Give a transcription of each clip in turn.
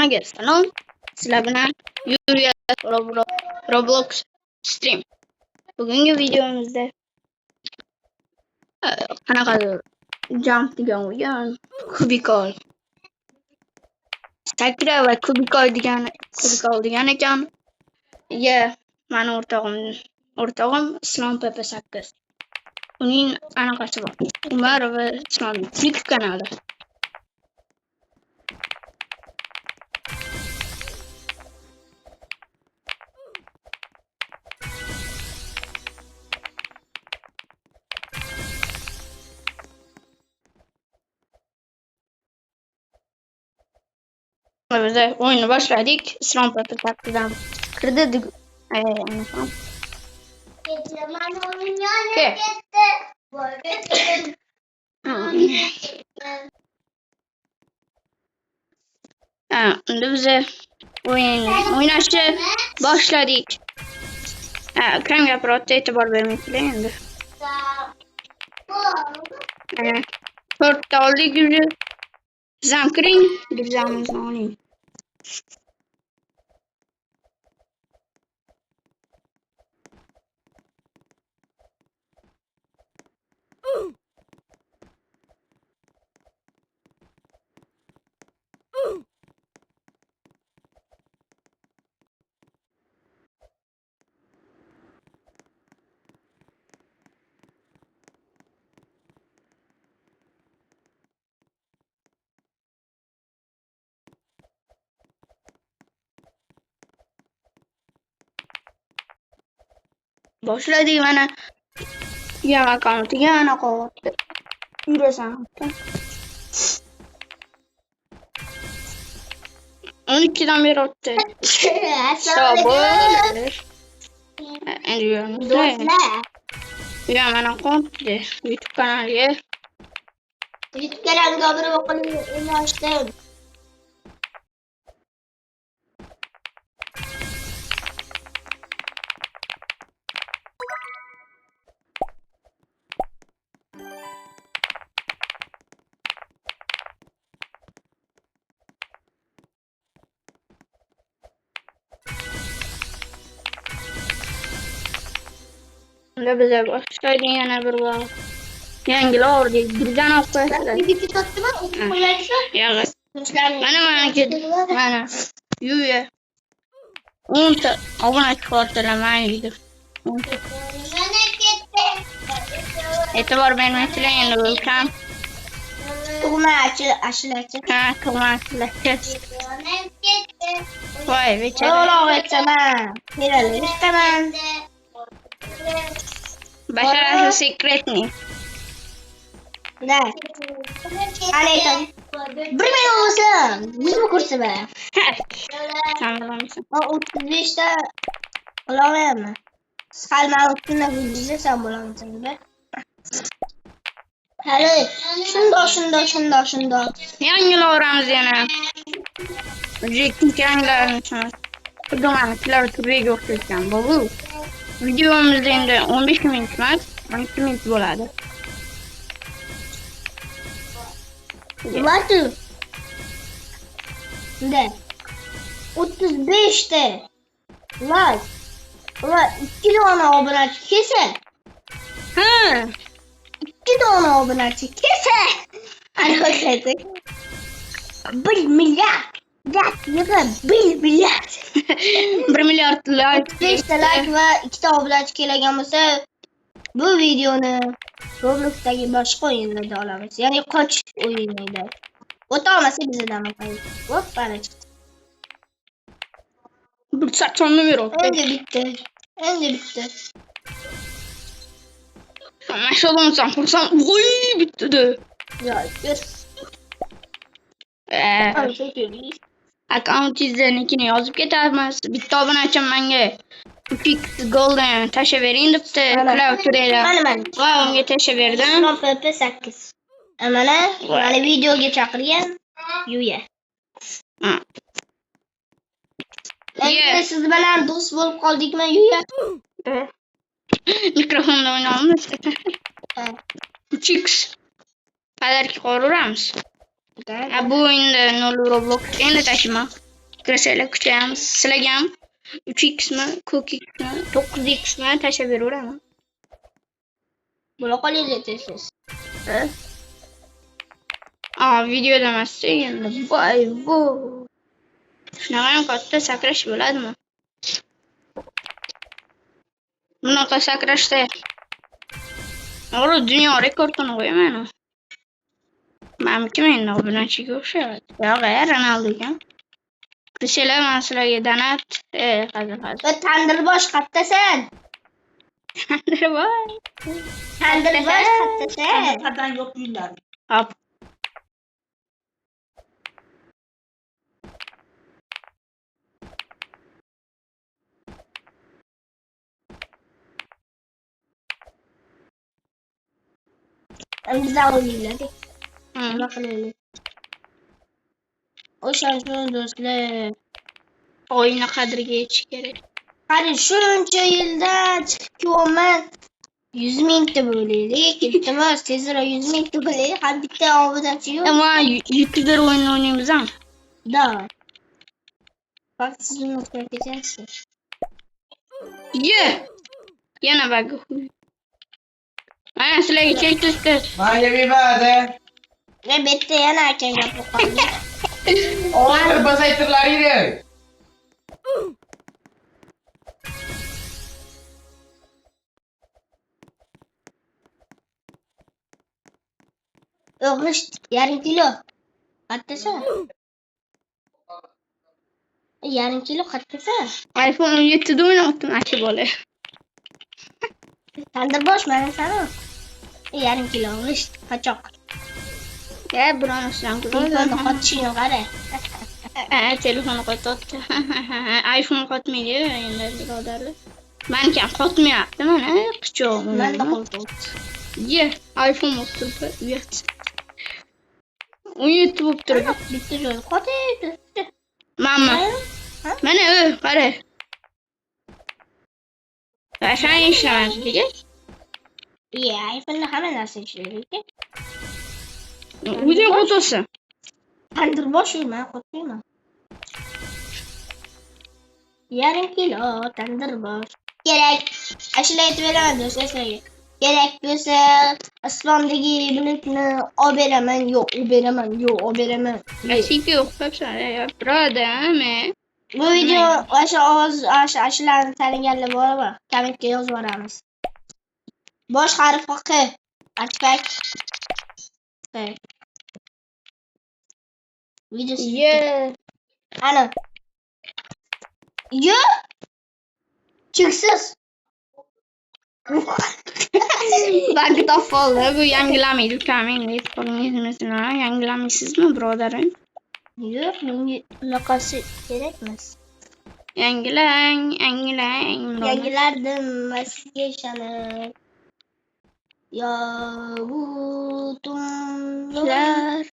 Hammaga salom. Sizlar bilan Yuya Roblox stream. Bugungi videomizda qanaqadir jump degan o'yin, kubikol. Sakra va kubikol degan ekan. Mani o'rtog'im Islom PP8. Uning anaqasi bor. Umar va Islom YouTube kanali. Biz o'yinni boshladik. Islom PP8dan kirdik. Unda biz o'ynashni boshladik. Kam gapirayotdi, e'tibor bermaysiz endi. 4ta oldik уже. Sizam kiring, bizamizni oling. Boshladik mana. Yam akkauntiga ana qo'yibdi. Yurasan. 12dan beryapti. Sabr. Endi yuramiz. Ya mana qo'yibdi YouTube kanaliga. YouTube kanaliga obuna bo'lib ochdim. Unda bize boshlaydi yana bir bor. Yangilar ordik. Birdan olib qo'yasizlar. Bitti totdimi? O'qib qo'yaysiz. Yo'q. Mana Yuya. 10 ta obunachi bordilar mayli. E'tibor bermaysizlar endi bu kam. Tug'machi, ashlachi. Tug'machilar. Voy, bechara. O'loq aytaman. Berali istaman. Basharasi secretni. Da. Alaykum. 1 million olsun. Bizmi kursi be? Tamamlamışsın. O 35 ta olamayapman. Salma o'ttina videoda sen bo'lasan be. Hali shundoq. Yangilar o'ramiz yana. Ikkinchi yangilarni tushunamiz. Xuddi klaviaturaga o'xshatgan bu. Videomizda endi 15 minut emas, 12 minut bo'ladi. Vatu. Da. 35 ta like. Va 2 dona obunachi kelsa. Ha, 2 dona obunachi kelsa. Ana o'xshatdik. 1 milliard. Yig'ib 1 milliard. 1 milliard like. 5 ta like va 2 ta obunachi kelgan bo'lsa, bu videoni Robloxdagi boshqa o'yinlarda olamiz. Ya'ni qoch o'yinida. O'ta olmasa bizdan qo'yamiz. Hop, mana chiqdi. Bir saçonlu bir oldu. Endi bitti. Maşallah sen kursam oy bitti de. Ya, bir. Account izlerininkini yazıp getirmez. Bitti abonachim menga 2x golden taşa verin debdi klaviaturada. Va unga taşa berdim. Islom PP8. Mana videoga chaqirgan Yuya. Endi siz bilan do'st bo'lib qoldikmi Yuya? Mikrofonda oynaymiz. 3x. Qadarki qo'raveramiz. Bu o'yinda 0 Roblox endi tashima. Kirishaylar kuchayamiz. Sizlarga ham 3x mi, ko'k x mi, 9x mi tashlab beraveraman. Bo'la qolaylik tez. Videoda emas endi. Voy. Shunaqa ham katta sakrash bo'ladimi? Bunaqa sakrashda dunyo rekordini qo'yaman. Menimki endi obunachiga o'xshaydi. Yo'q, Ronaldo ekan. Kirishaylar, men sizlarga donat. Hozir. Tandirbosh qattasan. Tandirbosh qattasan. Qadam yo'q uylar. Hop. Biz o'ynaylik. Nima qilaylik? O'shancha do'stlar. O'yinni qadriga yetish kerak. Qani shuncha yildan chiqib kelyapman. 100 mingta bo'laylik. Iltimos tezroq 100 mingta bo'laylik. Har bitta obunachi yo'q. Ammo YouTuber o'yin o'ynaymiz-a? Da. Faqat siz uni o'tkazasiz. Yana bag. Mana sizlarga keltirishdi. Mayli bibada. Ve bitta yana akam gapirib qoldi. Olar pasaytirlaringni. G'isht 1,5 kilo. Qattasa? 1,5 kilo qattasa? iPhone 17 da o'ynayaptim, achi bola. Tandirbosh mana sana. 1,5 kilo g'isht qochoq. Bironasidan Telefonni qotishini qara. Telefonni qotdi. iPhone qotmaydi endi birodarlar. Meniki ham qotmayapti, mana qichog'im. Menda qoldi. iPhone bo'lib turibdi, uyat. 17 bo'lib turibdi. Bitta joy qotdi. Mana qara. Qachon ishlamaydi? iPhone'da hamma narsa ishlaydi. O'zing qo'tosi. Tandirbosh men qotmayman. 1,5 kilo tandirbosh. Kerak. Ashula aytib beraman do'stlarga. Kerak bo'lsa islomdagi bulutni olib beraman, yo'q, olib beraman, yo'q, olib beraman. Nasibga o'xshabsan, birodar. Bu video o'sha ovoz ashularni taniganlar bormi? Kommentga yozib yuboramiz. Bosh harfi Q. Atpak. Videosi. Ana. Cheksiz. Bagi topoldi. Bu yangilamaydi ukamingiz. Qo'lingizni yangilamaysizmi, birodarim? Yo'q, menga unaqasi kerak emas. Yangilang. Yangilardim, sizga ishonib. Yo'g'utumlar.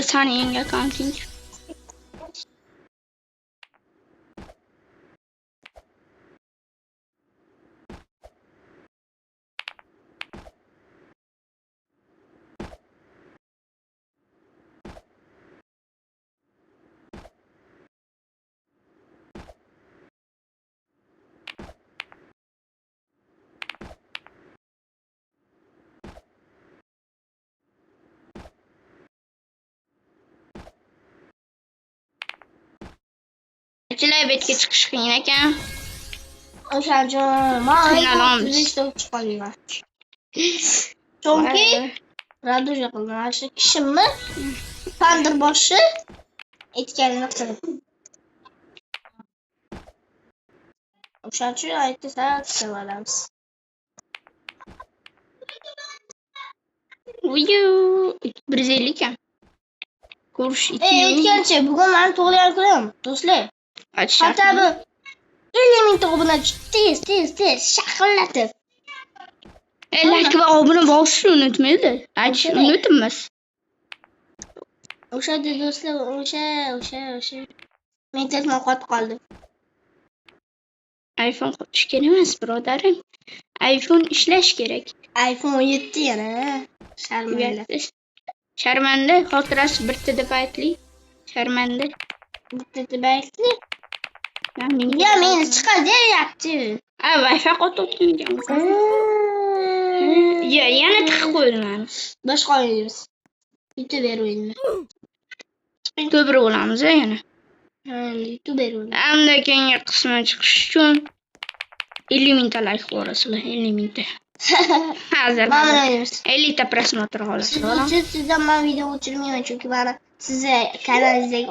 Sani yangi accounting. Achilar betga chiqish qiyin ekan. O'shancha men chiqolmayman. Chunki radoja qilgan shu kishimni tandirboshi aytganini qilib. O'shancha aytsa sevalamiz. Uyu 150 ekan. Ko'rish 2. Aytgancha bugun men tug'ilgan kunim, do'stlar. Hatta bu 50 mingta obunachi tez shaqillatib. Like va obuna bosishni unutmaydi. Unutmas. O'sha do'stlar, o'sha. Men telefon qotib qoldi. iPhone qotish kerak emas, birodarim. iPhone ishlash kerak. iPhone 17 yana. Sharmanda. Xotirasi birta deb aytli. Sharmanda. bitta baysi. Ya meni chiqaryapti. Wi-Fi qotib ekan. Yana tiqib qo'ydilar. Boshqa o'ynaymiz. YouTuber o'yini. To'g'ri bo'lamiz yana. YouTuber o'yini. Hamda keyingi qismi chiqish uchun 50 mingta like qo'yasizlar. 50 mingta. Hozir. Mana o'ynaymiz. 50 ta prosmotr Siz olasizlar. uchun sizdan men video o'chirmayman chunki meni sizni kanalingizdagi